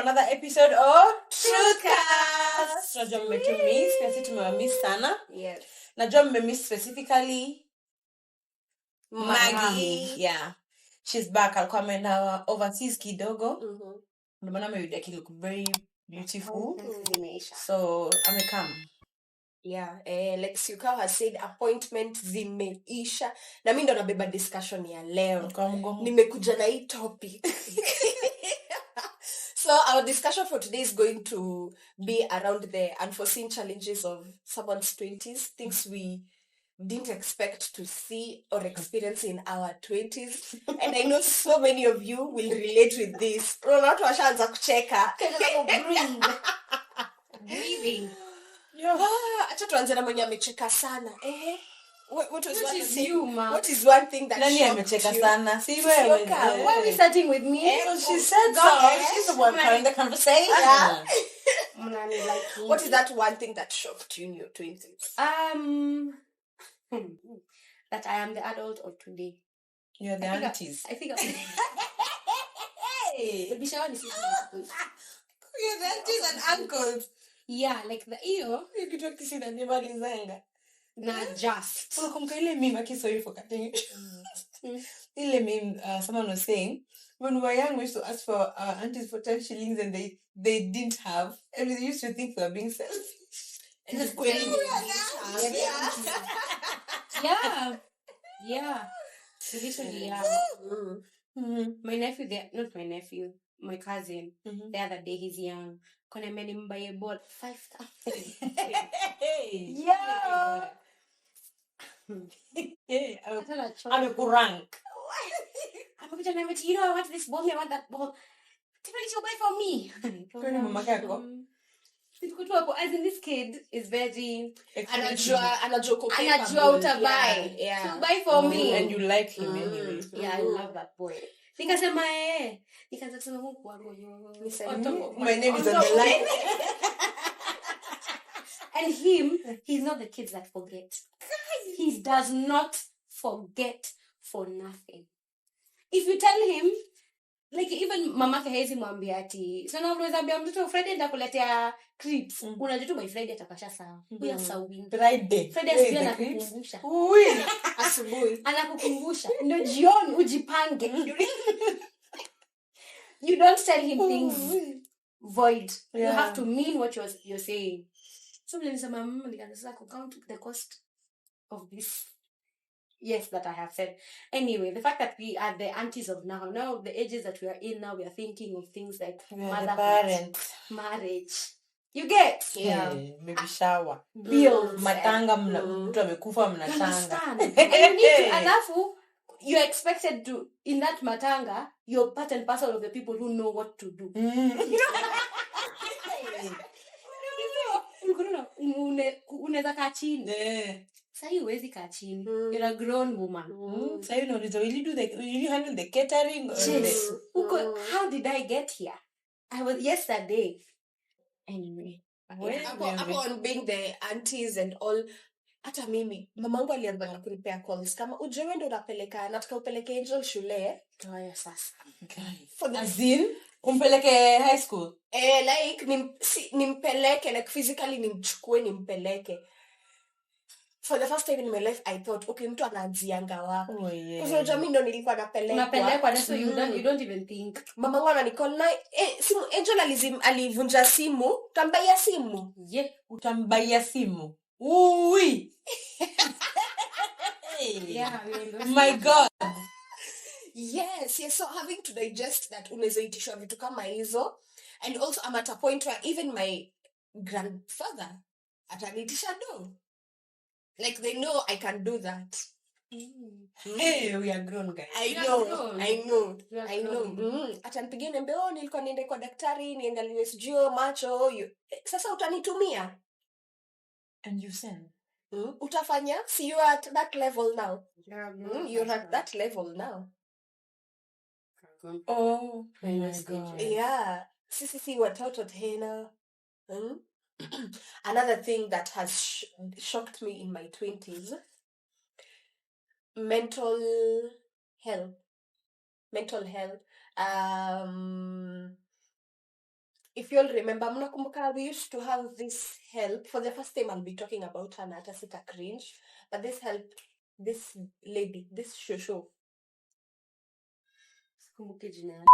another episode of Truthcast. Najua mmetumiss, kasi tumewamiss sana. Yes. Najua mmemiss specifically Maggie. Yeah. She's back. Alikuwa ameenda overseas kidogo. Ndio maana amerudi akilook very beautiful. So, amekam. Yeah, like Sukao has said, appointment zimeisha. Na mimi ndo nabeba discussion ya leo. Nimekuja na hii topic. So our discussion for today is going to be around the unforeseen challenges of someone's 20s, things we didn't expect to see or experience in our 20s. And I know so many of you will relate with this. Watu washaanza kucheka. Breathing. Acha tuanze na mwenye amecheka sana. What is one thing that nani amecheka sana? Si wewe. Why are we starting with me? She said so. She's the one carrying the conversation. What is that one thing that shocked you in your 20s? That I am the adult of today. You're the aunties. I think hey. You're the aunties and uncles. Yeah, like the ear. You could talk to see the neighbor Lizanga. Not just. So, ile meme, I'm sorry for cutting you. Ile meme, someone was saying, when we were young, we used to ask for our aunties for 10 shillings and they didn't have. And we used to think we were being selfish. And it's Yeah. Literally, yeah. My nephew, not my nephew, my cousin, the other day, he's young. Kona menimba ye bought 5,000. Yeah. I'm a rank. You know, I want this ball, I want that ball. Typically, she'll buy for me. As in, this kid is very anajua utabai. Yeah. So buy for me. And you like him anyway. Yeah, I love that boy. Nikasema nikasema Mungu wangu my name is on the line. And he's not the kids that forget. He does not forget for nothing. If you tell him, like even mamake hezi mwambia ati sana unaweza ambia mtoto Friday nitakuletea crips, unajua tu by Friday atakasha sawa. Huya sawini Friday anakukumbusha asubuhi anakukumbusha ndio jioni ujipange. You don't tell him things void. You have to mean what you're saying. So nilisema nikaanza count the cost of this. Yes, that I have said. Anyway, the fact that we are the aunties of now the ages that we are in now, we are thinking of things like motherhood, marriage. You get? Yeah. Maybe shower. Bills. Matanga mtu amekufa mnatanga. And you need to, alafu, you're expected to, in that matanga, you're part and parcel of the people who know what to do. Unaweza kaa chini. Sahi huwezi kaa chini. You're a grown woman. So you know, will you handle the catering? Yes. How did I get here? I was yesterday. Anyway. Upon being the aunties and all, hata mimi, mamangu alianza kunipea calls kama ujewe ndo unapeleka, nataka upeleke Angel shule. Haya sasa. As in, umpeleke high school? Like, nimpeleke, like physically nimchukue nimpeleke. For the first time in my life, I thought, okay, mtu anaanzianga wapi. Kwa sababu jamii ndo nilikuwa napelekwa. Unapelekwa, so you don't even think. Mama wangu ananicall na, simu, Angel alivunja simu, utambaia simu. Yeah, utambaia simu. Ui! Yeah, my God. Yes, so having to digest that unazoitishwa vitu kama hizo. And also I'm at a point where even my grandfather atanitisha do. Like they know I can do that. Hey, we are grown guys. I know. Atanipigia niambie nilikuwa niende kwa daktari niangaliwe sijio macho. Sasa utanitumia. And you send. Utafanya? See you at that level now. You're at that level now. Oh my God. Yeah. Sisi watoto tena. Another thing that has shocked me in my 20s, mental health. if you all remember, mnakumbuka we used to have this help. For the first time I'll be talking about her na hata sita cringe, but this help, this lady, this shosho, sikumbuki jina.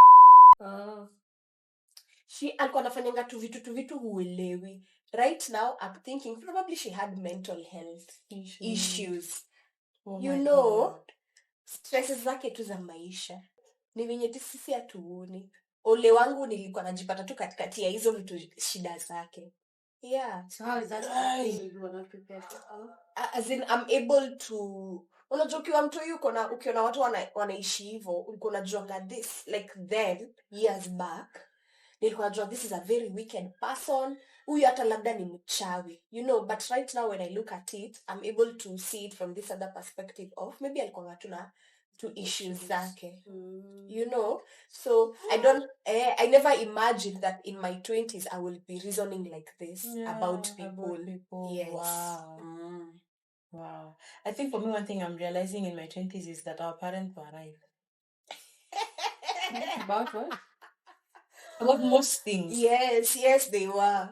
She alikuwa anafanyanga tu vitu huelewi. Right now I'm thinking probably she had mental health issues. You know, God. Stresses zake tu za maisha ni venye tu sisi hatuoni. Ole wangu nilikuwa najipata tu katikati ya hizo vitu shida zake. Yeah. So how is that thing you are not prepared for? As in I'm able to, unajua ukiwa mtu ukiona watu wanaishi hivyo, ulikuwa unajuanga this like then years back nilikuwa najua this is a very wicked person, huyu hata labda ni mchawi, you know, but right now when I look at it I'm able to see it from this other perspective of maybe alikuwa tuna two issues zake. You know, so I never imagined that in my 20s I will be reasoning like this about people. Yes. Wow. Wow. I think for me, one thing I'm realizing in my 20s is that our parents were right. About what? About most things. Yes, they were.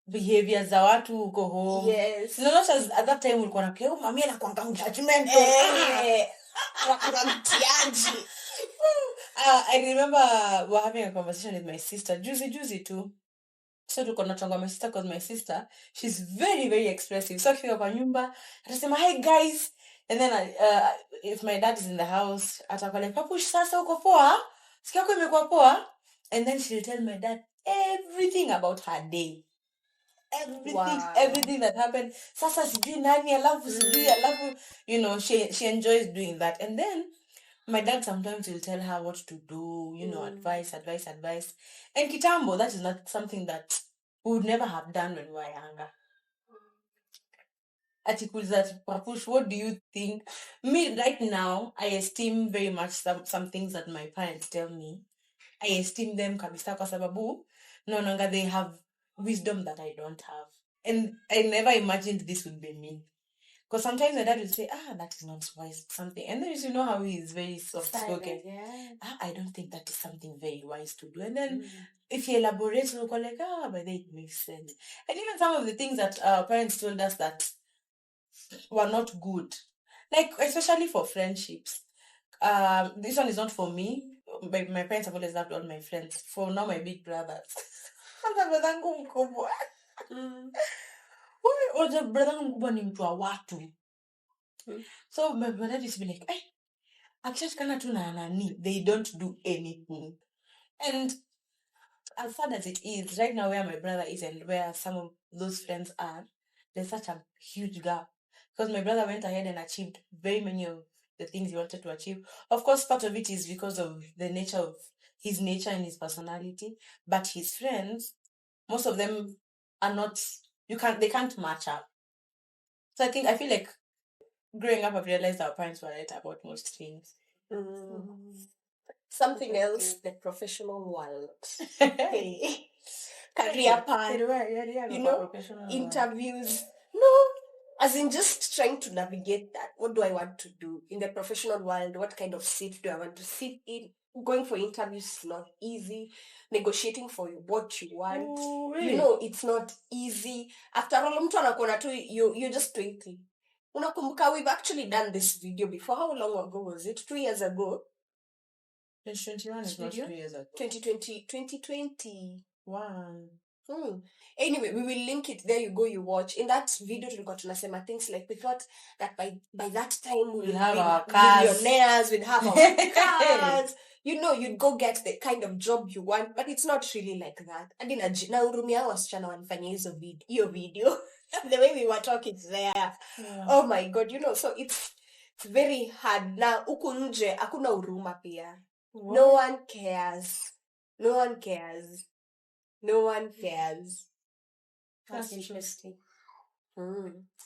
Behaviors za watu uko home. Yes. No, not as at that time ulikuwa na keo mami anakuanga judgmental. I remember we were having a conversation with my sister juzi too. So tulikuwa tunachonga my sister because my sister, she's very very expressive. So akifika kwa nyumba atasema hi guys, and then if my dad is in the house atakwambia papush sasa uko poa, sikia yako imekuwa poa, and then she'll tell my dad everything about her day. Everything that happened. Sasa sijui nani alafu sijui alafu, you know, she enjoys doing that. And then my dad sometimes will tell her what to do, you know, advice. And kitambo, that is not something that we would never have done when we were younger. Atikuza papush, what do you think? Me right now, I esteem very much some things that my parents tell me. I esteem them kabisa kwa sababu no longer they have wisdom that I don't have. And I never imagined this would be me. Because sometimes my dad will say, that is not wise, something. And then you know how he is very soft-spoken. Yeah. I don't think that is something very wise to do. And then if he elaborates, we'll go like, but then it makes sense. And even some of the things that our parents told us that were not good. Like, especially for friendships. This one is not for me. My parents have always loved all my friends. For now, my big brothers. Brother mkubwa ni mtu wa watu. So my dad used to be like, akishashikana tu na nani, they don't do anything. And as sad as it is, right now where my brother is and where some of those friends are, there's such a huge gap. Because my brother went ahead and achieved very many of the things he wanted to achieve. Of course, part of it is because of the nature of his nature and his personality. But his friends, most of them are not, they can't match up. So I feel like growing up, I've realized our parents were right about most things. Something else, the professional world. Career path. You know, interviews. No, as in just trying to navigate that. What do I want to do in the professional world? What kind of seat do I want to sit in? Going for interviews is not easy. Negotiating for what you want. Really? You know, it's not easy. After all, you're just 20. Unakumbuka, we've actually done this video before. How long ago was it? 2 years ago? 2021 is not 2 years ago. 2020. Wow. Anyway, we will link it. There you go, you watch. In that video, tulikuwa tunasema things like we thought that by that time we'll have our cars. Millionaires, we'll have our cars. You know, you'd go get the kind of job you want, but it's not really like that. Adi na urumia wasichana wanifanya hiyo video. The way we were talking there. Yeah. Oh my God, you know, so it's very hard. Na huku nje hakuna huruma pia. What? No one cares. That's interesting.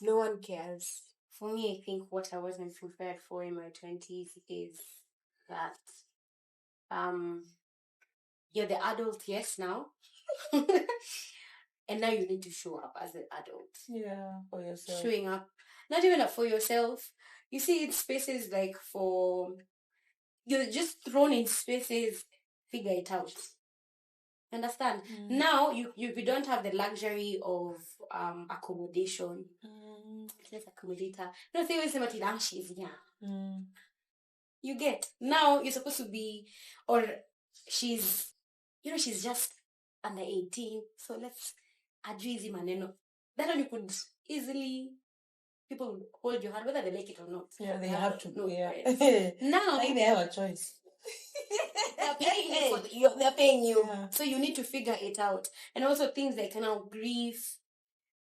No one cares. For me, I think what I wasn't prepared for in my 20s is that you're the adult, yes, now. And now you need to show up as an adult. Yeah, for yourself. Showing up. Not even for yourself. You see, it's spaces like you're just thrown in spaces, figure it out. Understand? Now you don't have the luxury of accommodation. Let's accommodate her. No, say we say what she's young. You get, now you're supposed to be, or she's, she's just under 18, so let's ajuizi maneno. That one you could easily, people would hold your hand whether they like it or not. Yeah, they have to. No, Yeah. Now like they have a choice. They're paying you. Yeah. So you need to figure it out. And also things like grief,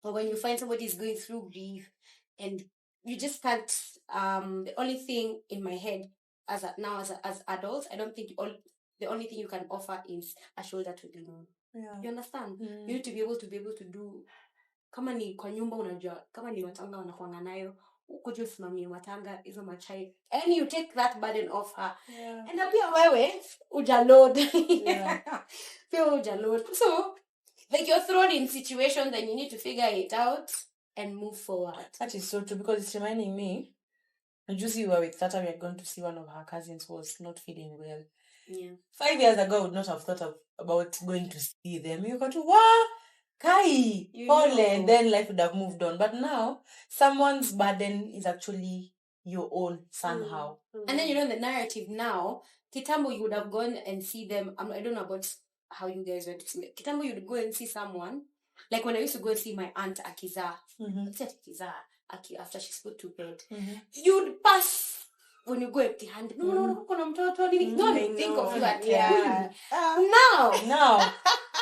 or when you find somebody is going through grief, and you just can't. The only thing in my head as adults, I don't think the only thing you can offer is a shoulder to lean on. Yeah. You understand? You need to be able to do. Kama ni kwa nyumba unajua, kama ni matanga wanakuanga nayo, ukuje usimamie matanga hizo machai, and you take that burden off her. Yeah. And pia wewe ujaload. Yeah. Pia ujaload. So like you're thrown in situations and you need to figure it out and move forward. That is so true, because it's reminding me, Juicy, we were with Tata, we had gone to see one of her cousins who was not feeling well. Yeah. 5 years ago, I would not have thought about going to see them. You got to, wow, Kai, Ole, then life would have moved on. But now, someone's burden is actually your own somehow. And then, the narrative now, Kitambo, you would have gone and see them. I don't know about how you guys went to see them. Kitambo, you would go and see someone. Like when I used to go and see my aunt Akiza. After she's put to bed. You'd pass when you go empty-handed. No, don't think of you at Now.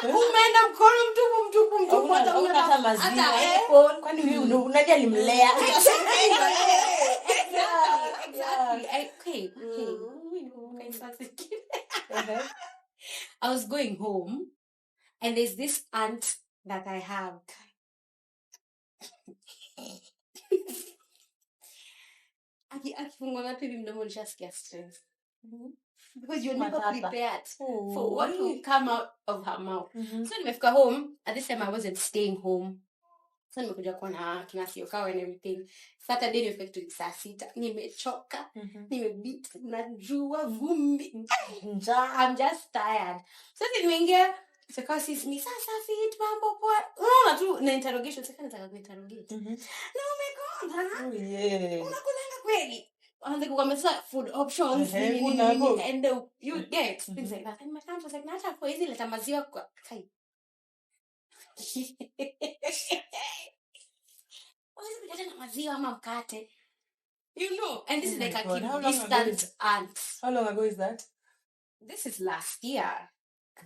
Umeenda mkono mtupu hata maziwa. Kwani wewe unaje alimlea? Exactly. Okay. I was going home, and there's this aunt that I have. Akifungwa ngapi hivi mdomo nishasikia stress. Because you're never prepared for what will come out of her mouth. So nimefika home, at this time I wasn't staying home. So nimekuja kuona kina Siokawa and everything. Saturday nimefika tu saa 6, nimechoka, nimebeat na jua vumbi. I'm just tired. So nimeingia, Siokawa sees me, sasa fit mambo poa. Unaona tu na interrogation, sasa nataka kuinterrogate. Na umekonda? Oh yeah. Unakulanga kweli? And they go food options and you get things like that. And my aunt was like, Nata, kwa hizi leta maziwa kwa kai. Wazi kuleta na maziwa ama mkate. And this is like a distant aunt. How long ago is that? This is last year.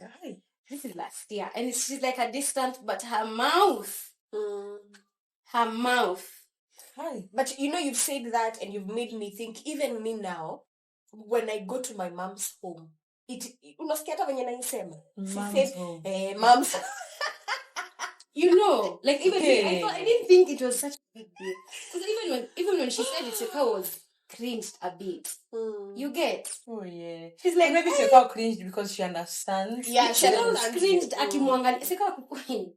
Guy. This is last year. And she's like a distant, but her mouth. Her mouth. Hi. But you've said that and you've made me think, even me now, when I go to my mom's home, unasikia hata venye naisema? Mom's. Like even me, I didn't think it was such a big deal. Because even when she said it, Seka was cringed a bit. You get? Oh yeah. She's like, maybe Seka cringed because she understands. Yeah, she was cringed akimwangalia. Seka kukuhin.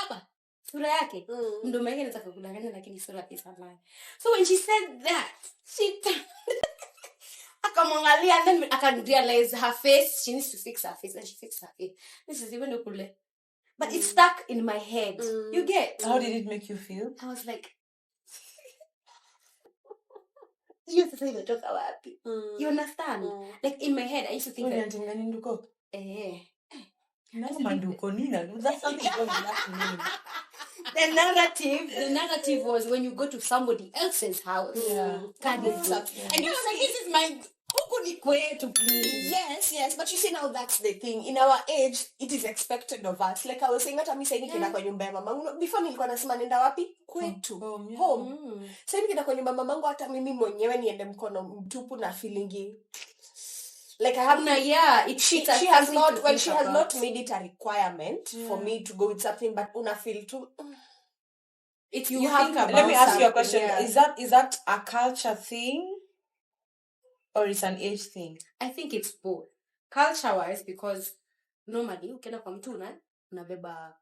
Aba. Sura yake. Mdomo yake nataka kudanganya lakini sura yake sana. So when she said that, she akamwangalia, and then I can realize her face. She needs to fix her face, and she fixed her face. This is even ukule. But it's stuck in my head. You get? How did it make you feel? I was like, you understand? Like in my head, I used to think that's something The narrative was when you go to somebody else's house. Candid. And you're like, this is my to please. Yes, but you see now that's the thing. In our age, it is expected of us. Like I was saying, hata mimi sasa nikienda kwa nyumba ya mamangu. Before nilikuwa nasema nenda wapi? Kwetu. Home. Sasa nikienda kwa nyumba ya mamangu, hata mimi mwenyewe niende mkono mtupu na feeling. Like I have she has not made it a requirement for me to go with something, but una feel too. If you have about let me ask you a question. Yeah. Is that a culture thing? Or it's an age thing? I think it's both. Culture-wise, because normally, ukienda kwa mtu unabeba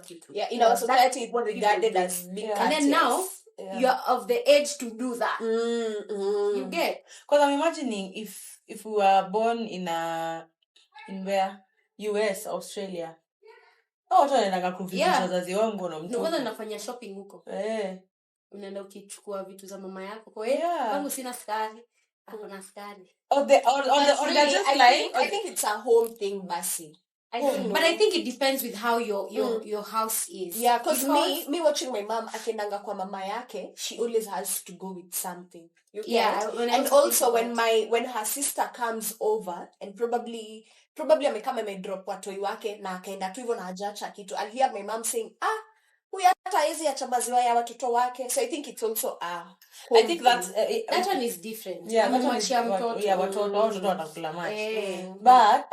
kitu. Yeah, in our society, it's regarded as being and then now, you're of the age to do that. You get? Because I'm imagining if we were born in where? US, Australia. Watu wanaenda kuvisit wazazi wangu na mtu. Kwanza nafanya shopping huko. Unaenda ukichukua vitu za mama yako. Kwa hiyo kwangu sina sukari. Hakuna sukari. I think it's a home thing, basi. I don't know. But I think it depends with how your house is. Yeah, because me watching my mom akiendanga kwa mama yake, she always has to go with something. And also when her sister comes over and probably amekama amedrop watoi wake na akaenda tu hivyo na hajacha kitu, I'll hear my mom saying, huyu hata hizi ya maziwa ya watoto wake. So I think it's also I think that one is different. Yeah, watoto watakula maji. But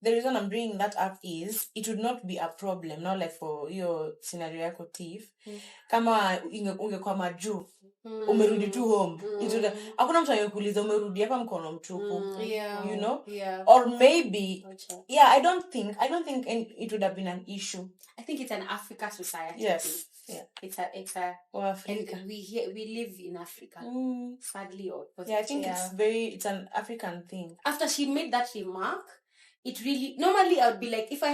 the reason I'm bringing that up is it would not be a problem, not like for your scenario yako thief. Kama ungekuwa majuu, umerudi tu home. Hakuna mtu anayekuuliza umerudi hapa mkono mtupu. You know? Or maybe I don't think it would have been an issue. I think it's an Africa society. Yes. Yeah. It's a Africa. And we live in Africa. Sadly or I think it's an African thing. After she made that remark, it really, normally I would be like, if they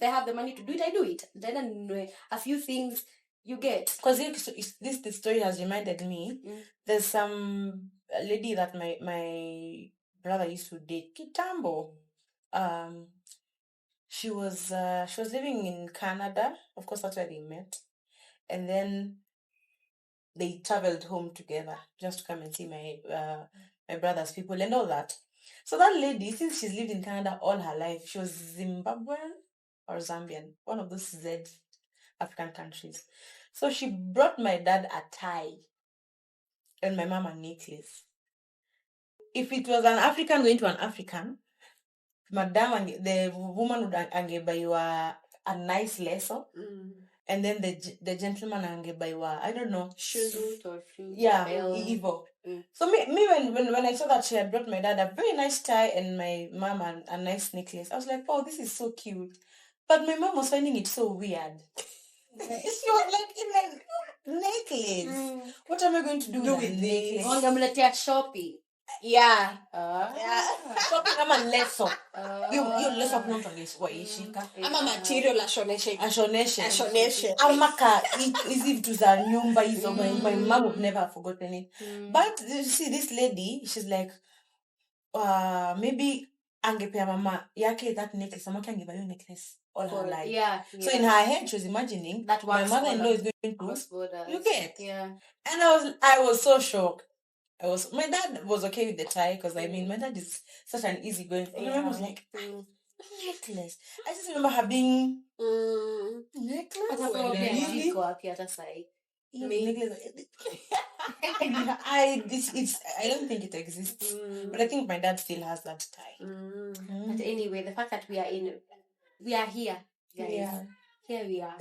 have the money to do it, I do it. Then a few things you get. Because this story has reminded me, there's some lady that my brother used to date, Kitambo. She was living in Canada. Of course, that's where they met. And then they traveled home together just to come and see my brother's people and all that. So that lady, since she's lived in Canada all her life, she was Zimbabwean or Zambian, one of those Z African countries. So she brought my dad a tie and my mom a necklace. If it was an African going to an African, madam, the woman would buy you a nice leso, and then the gentleman buy you I don't know, shoes or shoes. Yeah, evil. So me when I saw that she had brought my dad a very nice tie and my mom a nice necklace, I was like, oh, this is so cute. But my mom was finding it so weird. She was like, even necklace. What am I going to do with necklace? I'm going to shopping. Yeah. Shopping ama leso. You leso kuna mtu angeishika. Ama material ashoneshe. Ama hizi vitu za nyumba hizo. My mom would never have forgotten it. But you see this lady, she's like, maybe angepea mama yake that necklace. Mama yake angebuy necklace all her life. Yeah. So in her head, she was imagining that my mother-in-law is going to. You get? Yeah. And I was so shocked. My dad was okay with the tie because I mean my dad is such an easygoing. My mom was like, necklace. I just remember her being necklace. I don't think it exists, but I think my dad still has that tie. But anyway, the fact that we are here, guys. Here we are.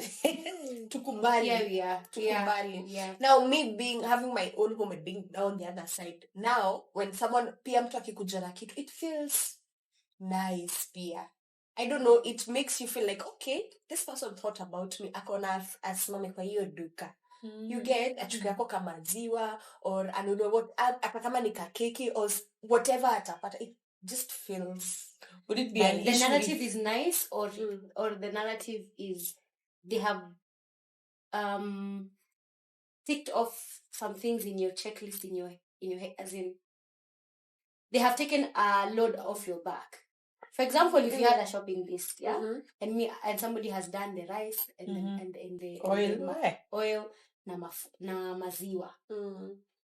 Tukubali. Here we are. Tukubali. Yeah. Now me having my own home and being down the other side. Now when someone pia mtu akikuja na kitu, it feels nice pia. I don't know, it makes you feel like, okay, this person thought about me. Akona asimame kwa hiyo duka. You get achuku yako kama ziwa or anunue kama ni kakeki or whatever atapata. It just feels. Would it be an issue? The narrative is nice or the narrative is they have ticked off some things in your checklist in your head, as in they have taken a load off your back. For example, if you had a shopping list, and somebody has done the rice and the oil na maziwa.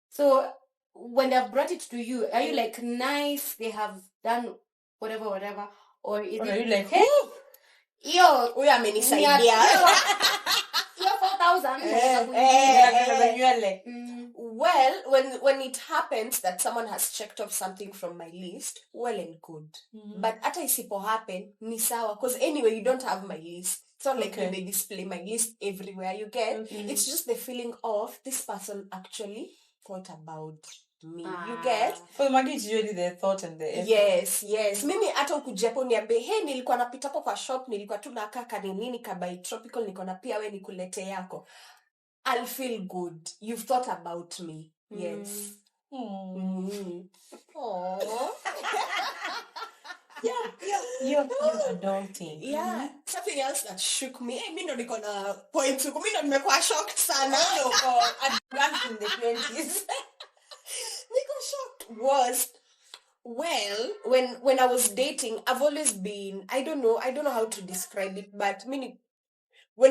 So when they've brought it to you, are you like, nice, they have done whatever, or is are you like, hey, yo, we are many idea. 4,000. Well, when it happens that someone has checked off something from my list, well and good. But ata isipo happen, ni sawa. Because anyway, you don't have my list. It's not like they display my list everywhere you get. It's just the feeling of this person actually thought about me. You get? For Maggie, it's usually the thought and the effort. Yes. Mimi hata ukujapo niambe, hey, nilikuwa napita hapo kwa shop, nilikuwa tu nakaa kanini kabai tropical, niko na pia we nikulete yako. I'll feel good. You've thought about me. Yes. Aww. Yeah. You're adulting. Yeah. Something else that shook me. I mean, niko na point huko. Mimi ndo nimekuwa shocked sana. No, for advanced in the 20s. Niko shocked was, well, when I was dating, I've always been, I don't know how to describe it, but when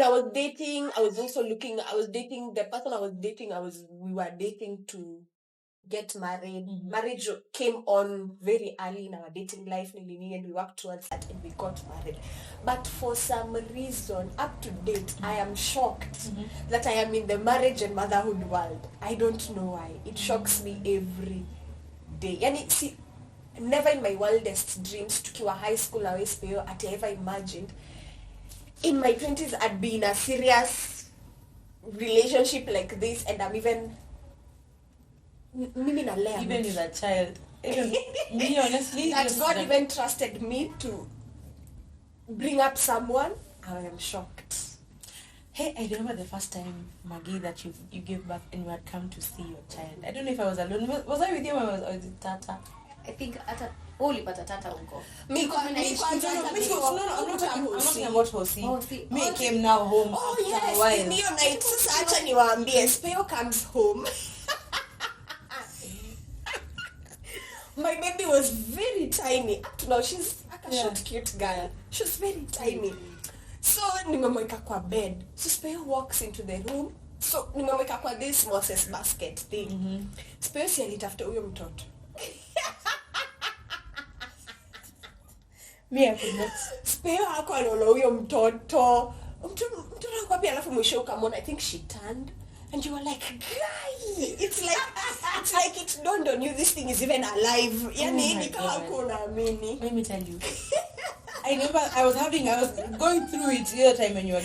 I was dating, I was dating the person I was dating, we were dating to get married. Mhm. Marriage came on very early in our dating life, and we worked towards that, and we got married. But for some reason, up to date, I am shocked that I am in the marriage and motherhood world. I don't know why. It shocks me every day. Yani, see, never in my wildest dreams, tukiwa high school na SPO, I ever imagined in my 20s I'd be in a serious relationship like this, and I'm even even as a child. Even me, honestly, that God even trusted me to bring up someone. I am shocked. Hey, I remember the first time, Maggie, that you gave birth and you had come to see your child. I don't know if I was alone. Was I with you or was it Tata? I think ulipata tata huko. I'm not talking about Hosi. Me came now home after a while. Niyo night, sasa acha niwaambie, Speo comes home. My baby was very tiny. Up to now, she's a short, cute girl. She was very tiny. So, nimemweka kwa bed. So, Speo walks into the room. So, nimemweka kwa this Moses basket thing. Speo si alitafuta huyo mtoto. Me, I could not. Speo hako anaona huyo mtoto. Mtoto kwa pia alafu mwisho ukamwona. I think she turned. And you were like, guy, it's like it dawned on you, this thing is even alive. Yani, let me tell you. I remember I was going through it the other time when you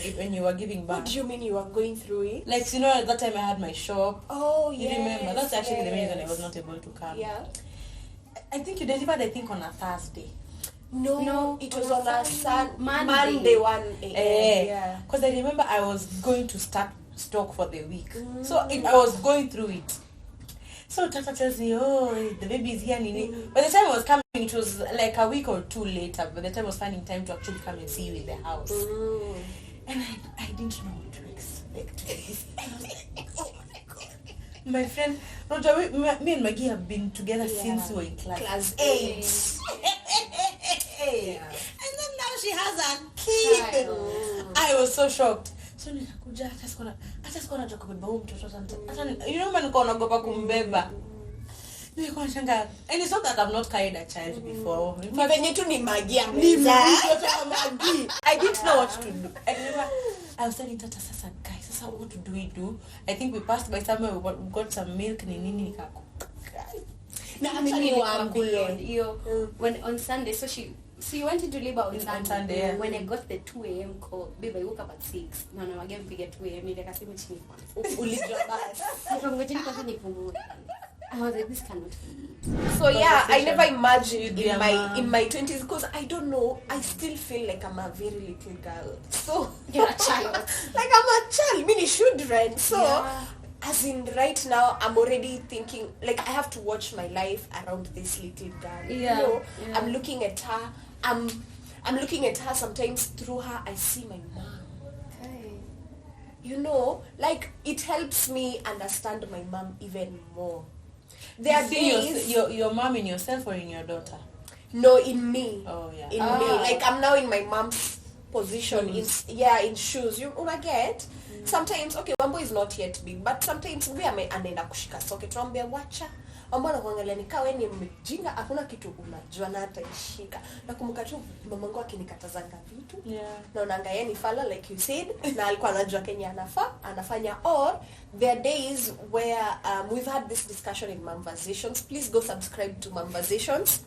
were giving birth. What do you mean you were going through it? Like, you know, at that time I had my shop. Oh, yeah. You remember? That's actually the main reason I was not able to come. Yeah. I think you delivered, on a Thursday. No, it was on a Monday 1 a.m. Yeah. Because I remember I was going to start stock for the week. So I was going through it. So Tata tells me, oh, the baby is here. By the time I was coming, it was like a week or two later. By the time I was finding time to actually come and see you in the house. And I didn't know what to expect. I was like, oh my God. My friend, Roger, me and Maggie have been together since we were in class 8. Yeah. And then now she has a kid. I was so shocked. So nikakuja hata sikuwa najua kubeba huyu mtoto hata you know man niko naogopa kumbeba. Nilikuwa nashangaa. And it's not that I've not carried a child before. Venye tu ni Maggie ameza. Maggie. I didn't know what to do. I remember I was telling Tata, sasa guys, sasa what do we do? I think we passed by somewhere, we got some milk ni nini nikaku. Na actually when on Sunday, so you went into labor on Sunday. Yeah. When I got the 2 a.m. call, babe, I woke up at 6. No, again, we get 2 a.m. Nikasema chini kwanza. Ulijua basi. Nikamwambia chini kwanza nipumue. I was like, this cannot be. So yeah, I never imagined in my 20s, because I don't know, I still feel like I'm a very little girl. So you're a child. Like I'm a child, meaning children. So as in right now, I'm already thinking, like, I have to watch my life around this little girl. Yeah. You know, I'm looking at her. I'm looking at her sometimes. Through her, I see my mom. Okay. You know, like, it helps me understand my mom even more. There are days... your mom in yourself or in your daughter? No, in me. Oh, yeah. In me. Like, I'm now in my mom's position. In shoes. You get? Sometimes, okay, Wambo is not yet big, but sometimes we are anaenda kushika soke. Tuambia wacha. Ambona kuangalia nikawe ni mjinga, hakuna kitu unajua na hata ishika. Nakumbuka tu mamangu akinikatazanga vitu. Yeah. Na unaangalia ni fala like you said, na alikuwa anajua Kenya anafanya. Or there are days where we've had this discussion in Mamvazations. Please go subscribe to Mamvazations.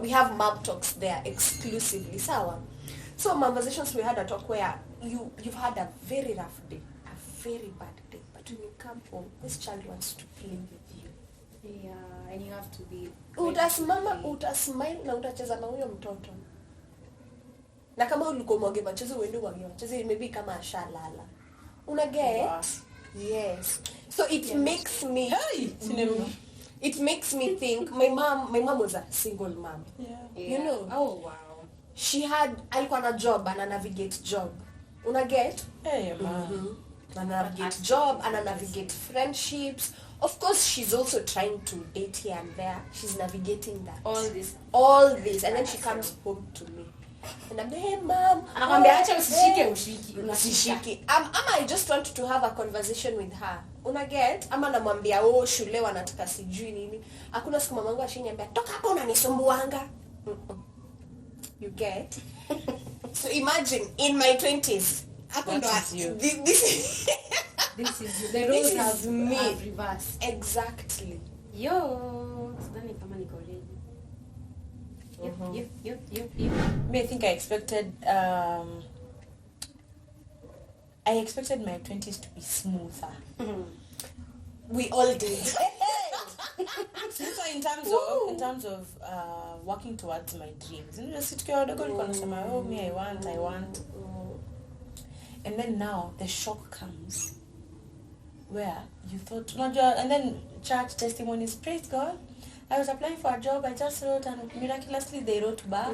We have Mom Talks there exclusively. Sawa. So Mamvazations, we had a talk where you've had a very rough day, a very bad day, but when you come home, this child wants to play with you. Yeah, and you have to be... Utasimama, utasmile na utacheza na huyo mtoto. Na kama ulikuwa mwage machezo, uende mwage machezo, maybe kama ashalala. Unaget? Yes. So it makes me... It makes me think, my mom was a single mom. Yeah. You know? Oh, wow. alikuwa na job, ana navigate job. Una get? Ana navigate job, ana navigate friendships. Of course, she's also trying to date here and there. She's navigating that. All this. And then she comes home to me. And I'm like, hey, mom. Usishiki. I just want to have a conversation with her. Una get? Ama namwambia shule wanataka sijui nini. Hakuna siku mamangu ashiniambia, toka hapo unanisumbuanga. You get? So imagine, in my 20s, this is you. The roles have reversed. Exactly. Yo, sidhani kama niko ready. Yep. Me, I think I expected my 20s to be smoother. We all did. So in terms of working towards my dreams, you know, just sit here, me, I want. And then now the shock comes where you thought, and then church testimonies, praise God, I was applying for a job, I just wrote, and miraculously they wrote back,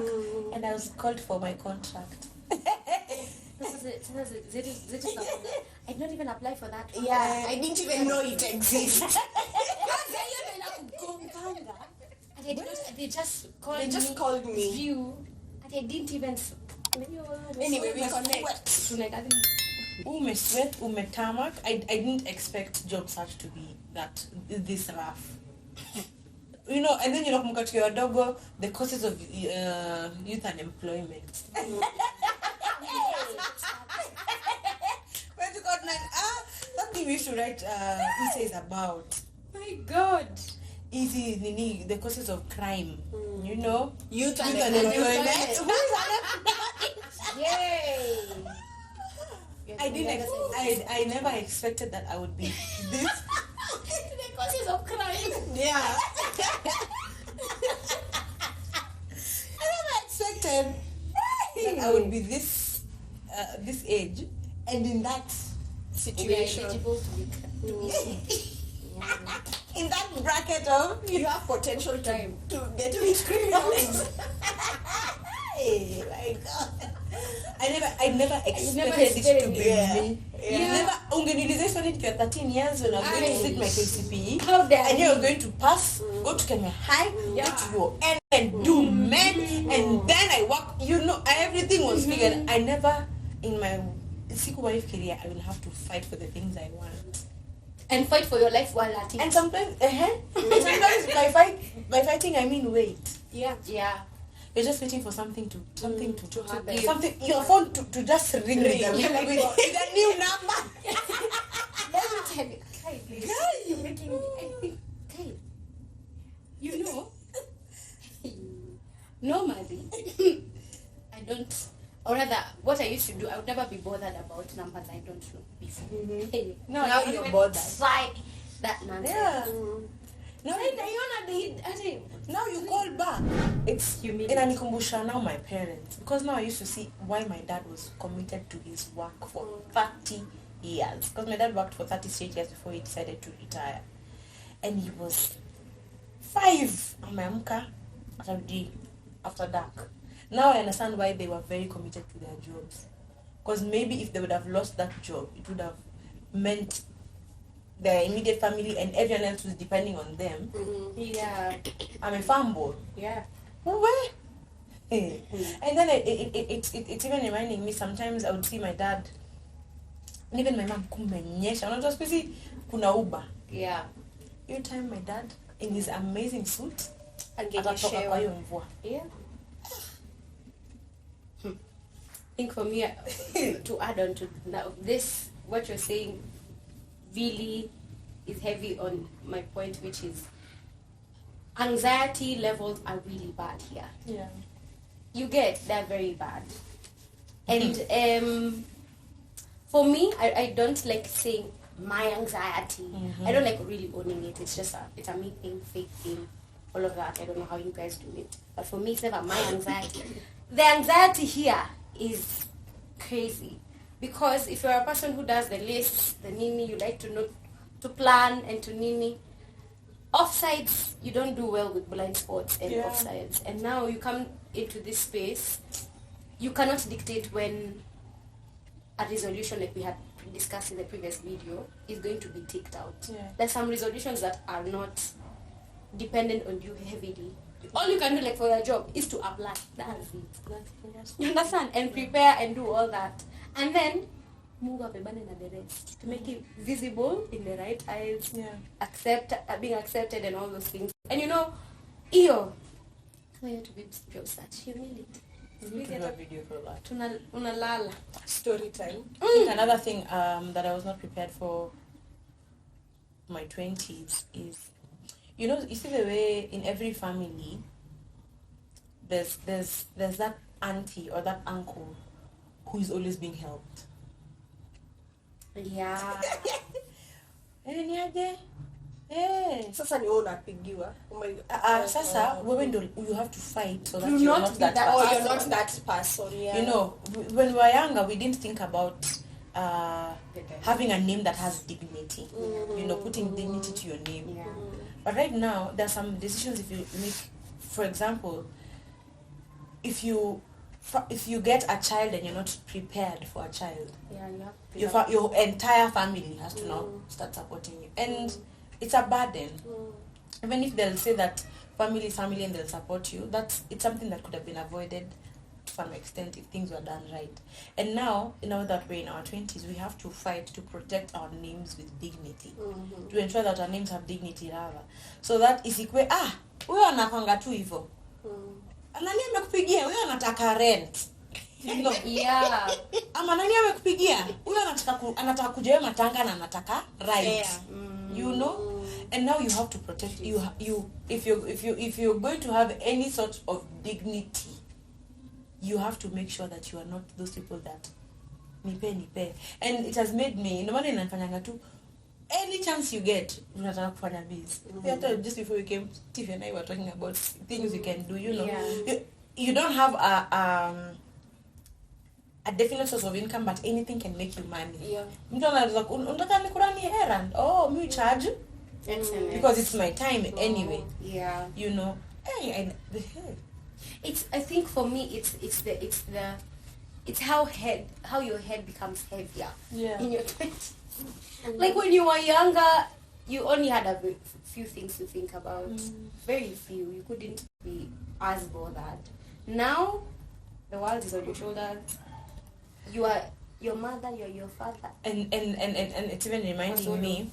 and I was called for my contract. I didn't even apply for that. Yeah, I didn't even know it exists. They just called me. You, and I didn't even. Anyway, we connect. Sweat, tamak. I didn't expect job search to be this rough. You know, and then kumbuka tukiwa wadogo, the causes of youth unemployment. Something we should write essays about. My God. Easy, the causes of crime. You know, youth unemployment. Yay! I never expected that I would be this. The causes of crime. Yeah. I never expected that I would be this age and in that situation. In that bracket of you have potential time to get rich criminals. Hey, my God. I never expected it to be me. Never. Ungenilization it for 13 years when I was going to sit my KCPE. And you were going to pass, go to Kenya High, go to your end and do med, and then I work. You know, everything was figured. I never, in my siku wife career, I will have to fight for the things I want. And fight for your life while at it. And sometimes, by fighting I mean wait. Yeah. You're just waiting for something to happen. Something your phone to just ring with a new number. Let me tell you, Kai, you're making me. I think, Kai, you know, normally I don't. Or rather, what I used to do, I would never be bothered about numbers I don't know before. Hey, no, now you're bothered. Try that nonsense. Yeah. No, now you call back. It's humiliating. Inanikumbusha now my parents, because now I used to see why my dad was committed to his work for 30 years. Because my dad worked for 30 straight years before he decided to retire, and he was 5 ameamka after dark. Now I understand why they were very committed to their jobs. Because maybe if they would have lost that job, it would have meant their immediate family and everyone else who's depending on them. Yeah. I'm a farm boy. Yeah. Where? And then it's even reminding me, sometimes I would see my dad, and even my mom, kumenyesha. I'm just busy, kuna uba. Yeah. You time my dad in his amazing suit, atatoka kwa hiyo mvua. Yeah. I think for me, to add on to this, what you're saying really is heavy on my point, which is anxiety levels are really bad here. Yeah. They're very bad. And for me, I don't like saying my anxiety. I don't like really owning it. It's just it's a me thing, fake thing, all of that. I don't know how you guys do it. But for me, it's never my anxiety. The anxiety here is crazy. Because if you're a person who does the lists, the nini, you like to know, to plan and to nini, offsides, you don't do well with blind spots and offsides. And now you come into this space you cannot dictate when a resolution, like we had discussed in the previous video, is going to be ticked out. There's some resolutions that are not dependent on you heavily. All you can do, like for your job, is to apply. That's it. You understand? And prepare and do all that. And then move up and the rest to make it visible in the right eyes, being accepted and all those things. And you know, to be such humility. We can do a video for that. Unalala. Story time. I think another thing that I was not prepared for my 20s is, you see the way in every family there's that auntie or that uncle who is always being helped. Yeah. Sasa ni wewe unapigiwa. Sasa wewe ndo you have to fight so that you're not that person. or you're not that person. Yeah. You know, when we were younger, we didn't think about having a name that has dignity. Putting dignity to your name. Yeah. But right now, there are some decisions if you make. For example, if you get a child and you're not prepared for a child, your entire family has to now start supporting you, and it's a burden. Even if they'll say that family is family and they'll support you, it's something that could have been avoided to some extent if things were done right. And now, that we're in our 20s, we have to fight to protect our names with dignity, to ensure that our names have dignity rather, so that isikwe huyo anapanga tu hivyo, nani amekupigia huyo anataka rent, ama nani amekupigia huyo anataka kuja matanga na anataka right, and now you have to protect if you're going to have any sort of dignity, you have to make sure that you are not those people that nipe. And it has made me, no matter inafanyanga tu any chance you get, unataka kufanya biz. Just before we came, Tiffany and I were talking about things you can do, you don't have a definite source of income, but anything can make you money. Mtu anaweza unataka nikurani errand, me charge because it's my time anyway. I think for me it's how your head becomes heavier in your 20s. Like when you were younger, you only had a few things to think about. Very few. You couldn't be as bothered. Now, the world is on your shoulders. You are your mother, you're your father. And it's even reminding me,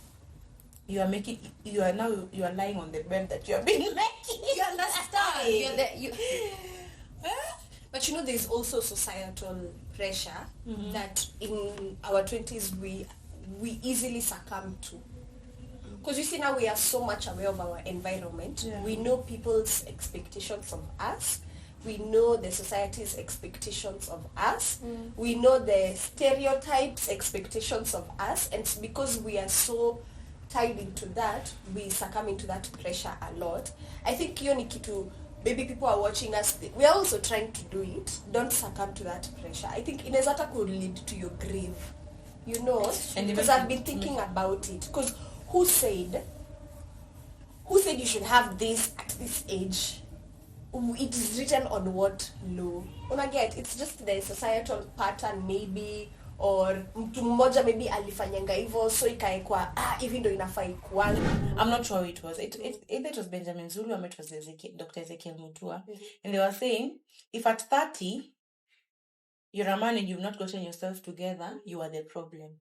you are lying on the bed that you have been making. You understand? But there's also societal pressure that in our 20s we easily succumb to. Because you see now we are so much aware of our environment. We know people's expectations of us. We know the society's expectations of us. We know the stereotypes, expectations of us. And because we are so tied into that, we succumb into that pressure a lot. I think kitu, maybe people are watching us, we are also trying to do it. Don't succumb to that pressure. I think inaweza hata could lead to your grave. Because I've been thinking about it. Because who said you should have this at this age? It is written on what law? It's just the societal pattern maybe, or mtu mmoja maybe alifanyanga hivyo so ikaekwa hivi ndo inafaa ikuwa. I'm not sure it was it was Benjamin Zulu or it was Dr. Ezekiel Mutua, and they were saying if at 30 you're a man and you've not gotten yourself together, you are the problem.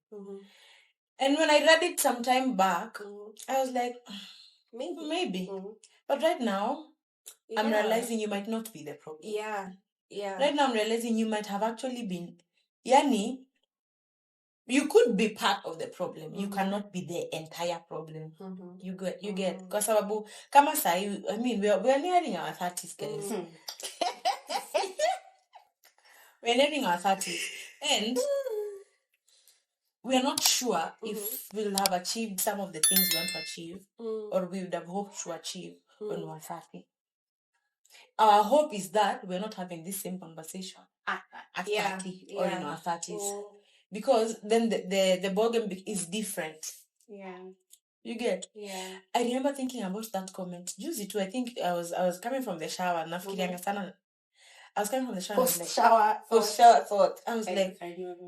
And when I read it some time back, I was like, maybe. But right now, I'm realizing you might not be the problem. Right now, I'm realizing you might have actually been, you could be part of the problem. You cannot be the entire problem. You get. Because kama sahi, I mean, we are nearing our 30s, guys. We're nearing our 30s. And we are not sure if we'll have achieved some of the things we want to achieve, or we would have hoped to achieve when we were 30. Our hope is that we're not having this same conversation at 30 or in our 30s. Because then the ballgame is different. You get? I remember thinking about that comment. Juzi too, I think I was coming from the shower. Nafikirianga sana. I was coming from the shower. Post shower thought. I was like,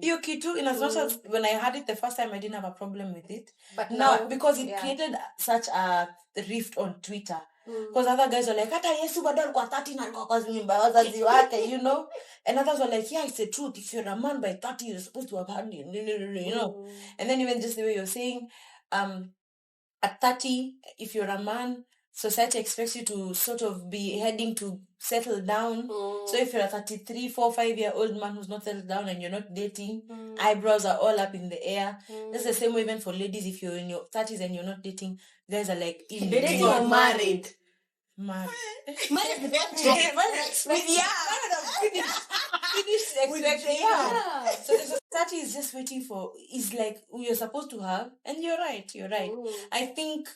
you kitu, in as much as when I had it the first time, I didn't have a problem with it. But now, because it created such a rift on Twitter. Because other guys were like, hata Yesu bado alikuwa 30 na alikuwa kwa mimba wazazi wake, you know? And others were like, yeah, it's the truth. If you're a man by 30, you're supposed to have had it, you know? And then even just the way you're saying, at 30, if you're a man, society expects you to sort of be heading to settle down. So if you're a 33, 4, 5-year-old man who's not settled down and you're not dating, eyebrows are all up in the air. That's the same way even for ladies. If you're in your 30s and you're not dating, guys are like, dating or married. Married. Finished expecting. Yeah. So the society is just waiting for, is like, you're supposed to have, and you're right. I think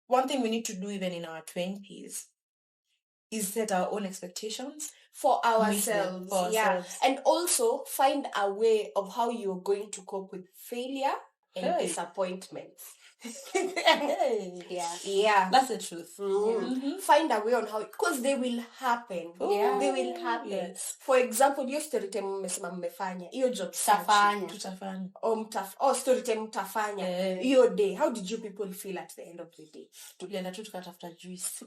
one thing we need to do even in our 20s is set our own expectations for ourselves. And also find a way of how you're going to cope with failure and disappointments. Yeah, that's the truth. Find a way on how, because they will happen. They will happen. Yes. For example, your story time mmesema mmefanya hiyo job tutafanya or story time mtafanya hiyo day, how did you people feel at the end of the day? Tulienda tu tukatafuta juice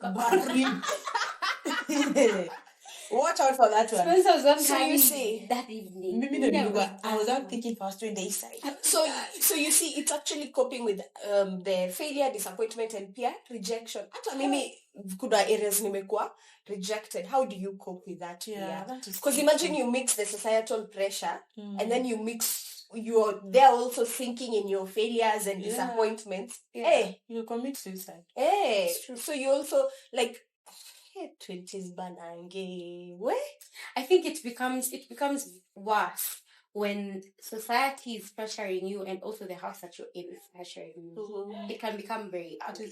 watch out for that one. So you see that evening, I was not thinking first doing the east side. So you see, it's actually coping with the failure, disappointment, and peer rejection. Hata mimi kuna areas nimekuwa rejected. How do you cope with that? Because imagine you mix the societal pressure and then you mix, they're also thinking in your failures and disappointments. You commit suicide. So you also like 20s banange. I think it becomes worse when society is pressuring you and also the house that you're in is pressuring you. It can become very ugly.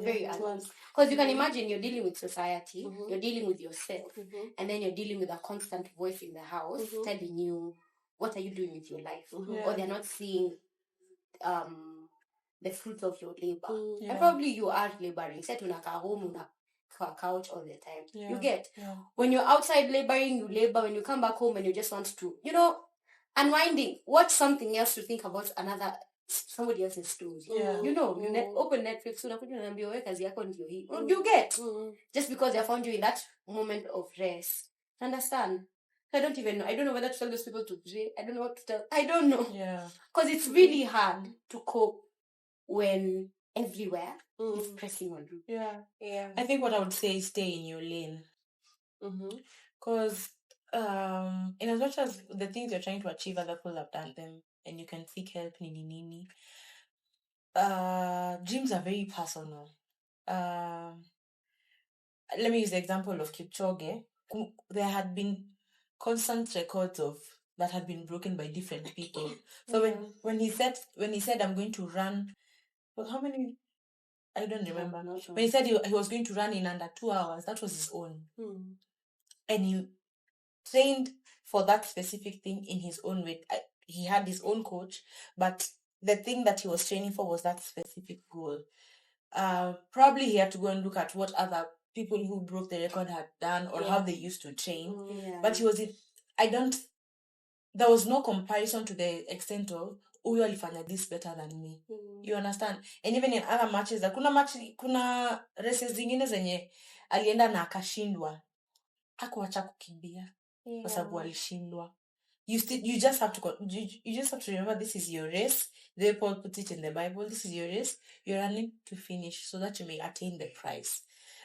Very ugly. Because you can imagine you're dealing with society, you're dealing with yourself, and then you're dealing with a constant voice in the house telling you, what are you doing with your life? Or they're not seeing the fruits of your labor. And probably you are laboring. Set unaka home, couch all the time. You get when you're outside laboring, you labor. When you come back home and you just want to, unwinding, watch something else to think about somebody else's story. You open Netflix, you get just because they found you in that moment of rest. Understand? I don't even know. I don't know whether to tell those people to pray. I don't know what to tell. I don't know. Because it's really hard to cope when everywhere is pressing on you. I think what I would say is stay in your lane. Because in as much as the things you're trying to achieve, other people have done them, and you can seek help, dreams are very personal. Let me use the example of Kipchoge. There had been constant records of that had been broken by different people. So when he said I'm going to run, well, how many? I don't remember. Sure. When he said he was going to run in under 2 hours, that was his own. And he trained for that specific thing in his own way. He had his own coach, but the thing that he was training for was that specific goal. Probably he had to go and look at what other people who broke the record had done or how they used to train. But there was no comparison to the extent of huyu alifanya this better than me. You understand? And even in other matches, kuna races zingine zenye alienda na akashindwa. Hakuacha kukimbia kwa sababu alishindwa. You just have to remember, this is your race. The way Paul puts it in the Bible, this is your race. You're running to finish so that you may attain the prize.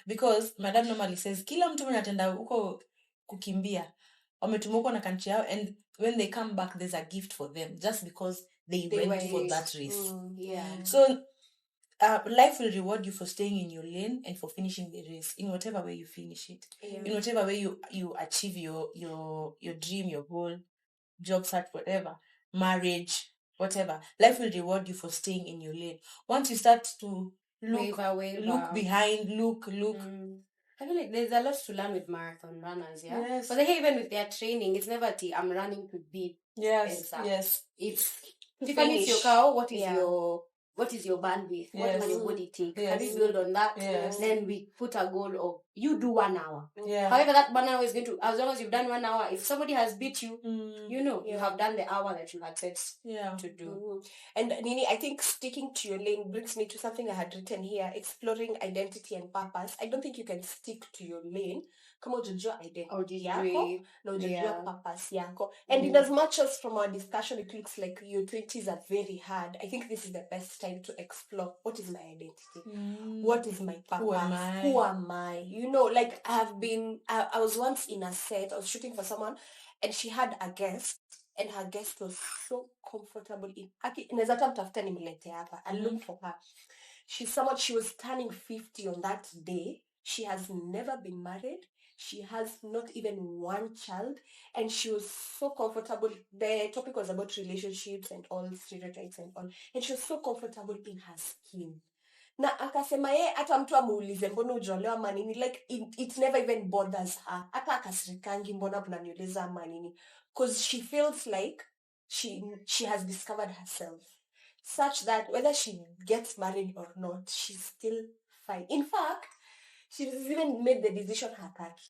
Because my dad normally says, kila mtu mwenye atenda huko kukimbia wametumwa huko na country yao, and when they come back there's a gift for them just because they went for that race. So life will reward you for staying in your lane and for finishing the race in whatever way you finish it. In whatever way you achieve your dream, your goal, job search, whatever, marriage, whatever. Life will reward you for staying in your lane. Once you start to look behind, look. I feel like there's a lot to learn with marathon runners, But even with their training, it's never I'm running to beat. Yes. It's to finish your cow. What is your what is your bandwidth? What Yes. can your body take? Yes. Can we build on that? Yes. Then we put a goal of you do 1 hour. Yeah. However, that 1 hour is going to, as long as you've done 1 hour, if somebody has beat you, you know, you Yeah. have done the hour that you had set Yeah. to do. And Nini, I think sticking to your lane brings me to something I had written here, exploring identity and purpose. I don't think you can stick to your lane kama hujajua identity yako na hujajua purpose yako. And in as much as from our discussion it looks like your 20s are very hard, I think this is the best time to explore what is my identity, what is my purpose, who am I? You know, like I was once in a set, I was shooting for someone and she had a guest and her guest was so comfortable in inaweza hata mtafuta nimlete hapa. I looked for her. She's someone, she was turning 50 on that day. She has never been married. She has not even one child, and she was so comfortable. The topic was about relationships and all stereotypes and all, and she was so comfortable in her skin. Na akasema ye hata mtu amuulize mbona ujolewa manini, like it never even bothers her. Hata akasirikangi mbona mnaniuliza manini, because she feels like she has discovered herself such that whether she gets married or not, she's still fine. In fact, she's even made the decision hataki.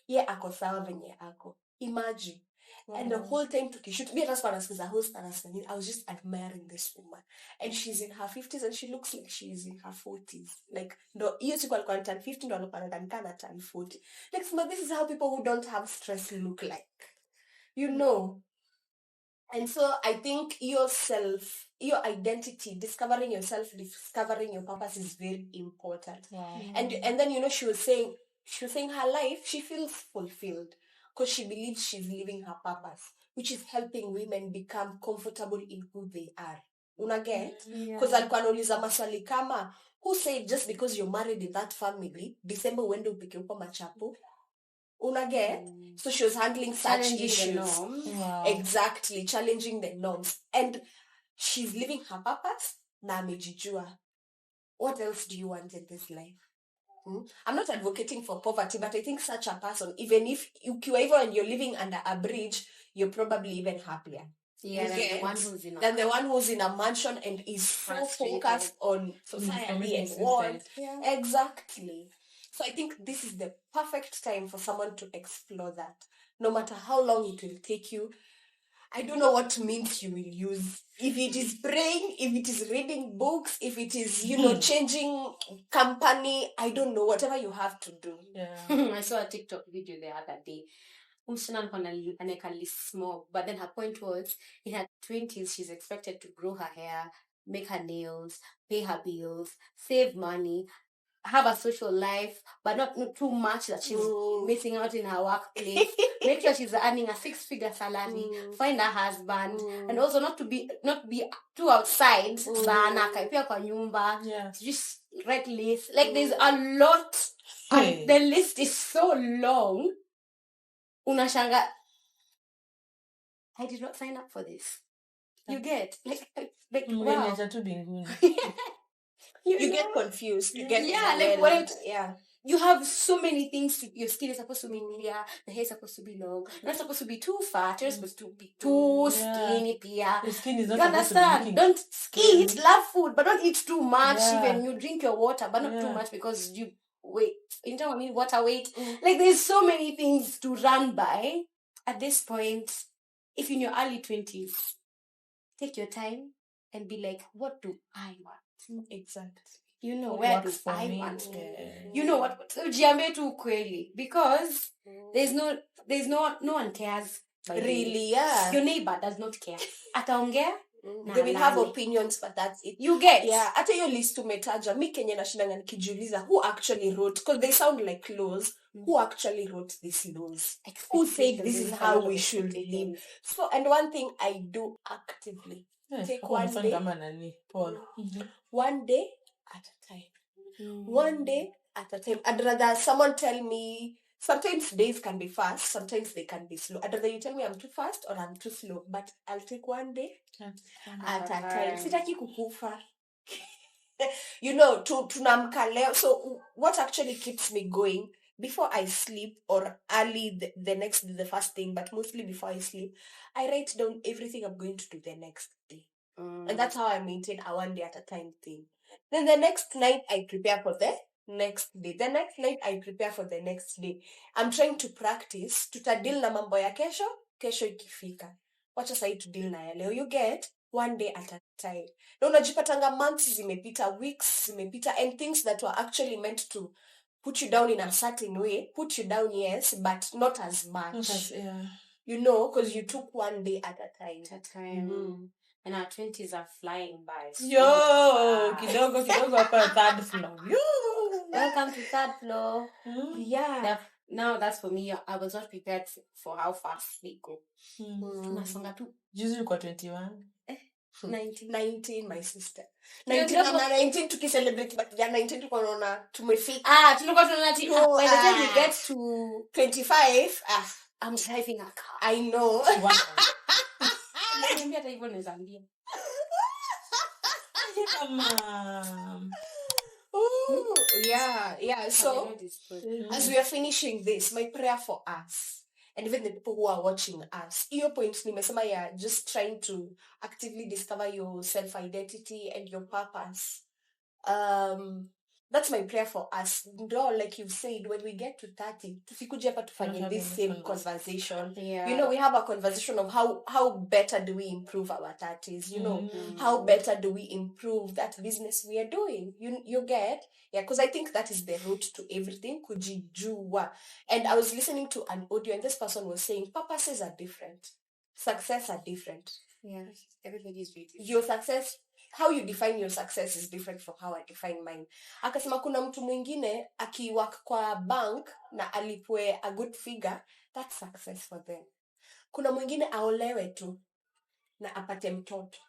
Ye ako sawa venye ako. Imagine. And the whole time tukishoot, me just I was just admiring this woman. And she's in her 50s and she looks like she's in her 40s. Like, no, hiyo siku alikuwa turn 50 ndo alikuwa anaonekana turn 40. Like, so this is how people who don't have stress look like. You know? And so I think yourself, your identity, discovering yourself, discovering your purpose is very important. Wow. And then, you know, she was saying her life, she feels fulfilled because she believes she's living her purpose, which is helping women become comfortable in who they are. Unaget? Because alikuwa anauliza maswali kama, who said just because you're married in that family, December uende upike upo machapo? Unaget? So she was handling such issues. Wow. Exactly, challenging the norms. And she's living her purpose na amejijua. What else do you want in this life? I'm not advocating for poverty, but I think such a person, even if ukiwa hivyo and you're living under a bridge, you're probably even happier. Yeah, than the one who's in a mansion and is so focused on society and work. Yeah. Exactly. So I think this is the perfect time for someone to explore that. No matter how long it will take you, I don't know what means you will use. If it is praying, if it is reading books, if it is, you know, changing company, I don't know, whatever you have to do. Yeah. I saw a TikTok video the other day. Small, but then her point was in her 20s she's expected to grow her hair, make her nails, pay her bills, save money, have a social life, but not too much that she's missing out in her workplace. Make sure she's earning a 6-figure salary, find a husband, and also not be too outside. Just write list. Like there's a lot, and the list is so long. Unashanga, I did not sign up for this. You get like wow. You get confused. You get You have so many things. Your skin is supposed to be clear. The hair is supposed to be long. You're not supposed to be too fat. You're supposed to be too skinny. Your skin is not you understand? Don't eat, love food, but don't eat too much. Yeah. Even you drink your water, but not too much because you wait. In terms of water weight, like there's so many things to run by. At this point, if in your early 20s, take your time and be like, what do I want? Exactly. You know, where do I want? You know what? Jiambe tu ukweli, because there's no one cares. Really, yeah. Your neighbor does not care. Ataongea. They will have opinions, but that's it. You get. Yeah. Ata hiyo list umetaja, mi kenye nashindanga nikijiuliza, who actually wrote, because they sound like laws, who actually wrote these laws? Who said this is how we should live? So, and one thing I do actively, take one day at a time. One day at a time. I'd rather someone tell me, sometimes days can be fast, sometimes they can be slow. I'd rather you tell me I'm too fast or I'm too slow, but I'll take one day at a time. Sitaki kukufa. You know, tunamka leo. So what actually keeps me going, before I sleep or early the next day, the first thing, but mostly before I sleep, I write down everything I'm going to do the next day. And that's how I maintain a one day at a time thing. Then the next night I prepare for the next day. The next night I prepare for the next day. I'm trying to practice tutadil na mambo ya kesho ikifika. Wacha sahi to deal na ya leo. You get one day at a time. Na unajipatanga months zimepita, weeks zimepita, and things that were actually meant to put you down in a certain way, put you down, yes, but not as much. You know, because you took one day at a time. And our 20s are flying by. Yo, kidogo hapa third floor. Yo, welcome to third floor. Yeah. Now that's for me. I was not prepared for how fast we go. Tunasonga tu. Juzi ulikuwa 21. 19, my sister. 19 tukicelebrate but ya 19 tuko naona tumefika. Tulikuwa tunaona by the time we get to 25, I'm driving a car. I know. Niambia hata hivyo naweza ambia. Yeah. So, as we are finishing this, my prayer for us, and even the people who are watching us, your point nimesema ya just trying to actively discover your self-identity and your purpose. That's my prayer for us. Like you've said, when we get to 30, tusikuje hapa tufanye this same conversation. Yeah. You know, we have a conversation of how better do we improve our 30s. You know, how better do we improve that business we are doing. You get? Yeah, because I think that is the root to everything. Kujijua. And I was listening to an audio and this person was saying, purposes are different. Success are different. Yeah, everybody's different. Your success, how you define your success is different from how I define mine. Akasema kuna mtu mwingine akiwork kwa bank na alipwe a good figure, that's success for them. Kuna mwingine aolewe tu na apate mtoto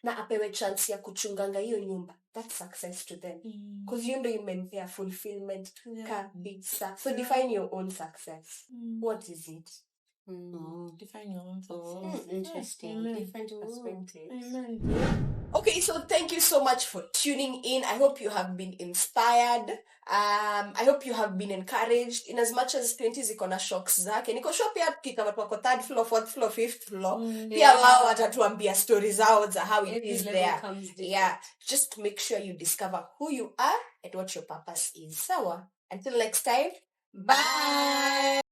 na apewe chance ya kuchunganga hiyo nyumba, that's success to them. Because you know you mean fulfillment kabisa. So define your own success. What is it? Define your own success. Interesting. Different perspectives. Okay, so thank you so much for tuning in. I hope you have been inspired. I hope you have been encouraged. In as much as 20s iko na shocks zake. Niko sure pia kika watu wako 3rd floor, 4th floor, 5th floor. Pia wao watatuambia stories zao za how it is there. Yeah, just make sure you discover who you are and what your purpose is. Sawa. Until next time. Bye.